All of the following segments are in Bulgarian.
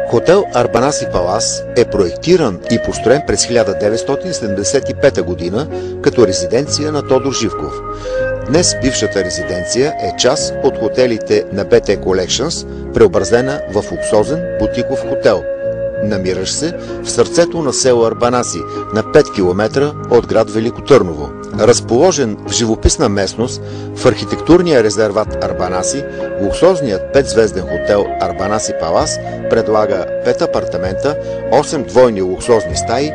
Хотел Арбанаси Палас е проектиран и построен през 1975 година като резиденция на Тодор Живков. Днес бившата резиденция е част от хотелите на BT Collections, преобразена в луксозен бутиков хотел, намиращ се в сърцето на село Арбанаси, на 5 км от град Велико Търново. Разположен в живописна местност в архитектурния резерват Арбанаси, луксозният 5-звезден хотел Арбанаси Палас предлага 5 апартамента, 8 двойни луксозни стаи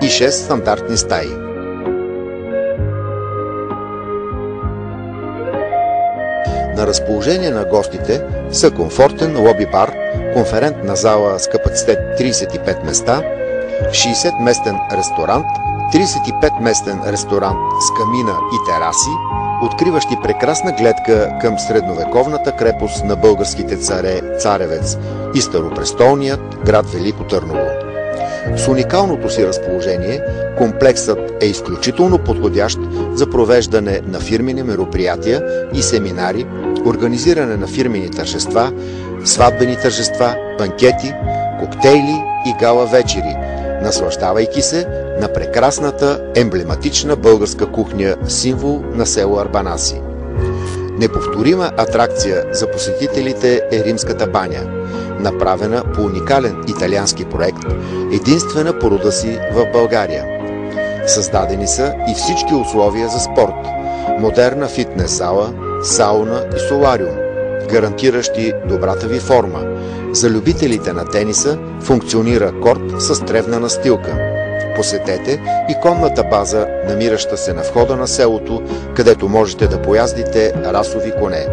и 6 стандартни стаи. На разположение на гостите са комфортен лоби-бар, конферентна зала с капацитет 35 места, 60-местен ресторант, 35-местен ресторант с камина и тераси, откриващи прекрасна гледка към средновековната крепост на българските царе Царевец и старопрестолният град Велико Търново. С уникалното си разположение, комплексът е изключително подходящ за провеждане на фирмени мероприятия и семинари, организиране на фирмени тържества, сватбени тържества, банкети, коктейли и гала вечери, наслаждавайки се на прекрасната емблематична българска кухня, символ на село Арбанаси. Неповторима атракция за посетителите е Римската баня, направена по уникален италиански проект, единствена по рода си в България. Създадени са и всички условия за спорт, модерна фитнес зала, сауна и солариум, гарантиращи добрата ви форма. За любителите на тениса функционира корт с тревна настилка. Посетете и конната база, намираща се на входа на селото, където можете да пояздите расови коне.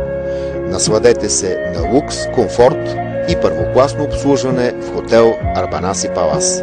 Насладете се на лукс, комфорт и първокласно обслужване в хотел Арбанаси Палас.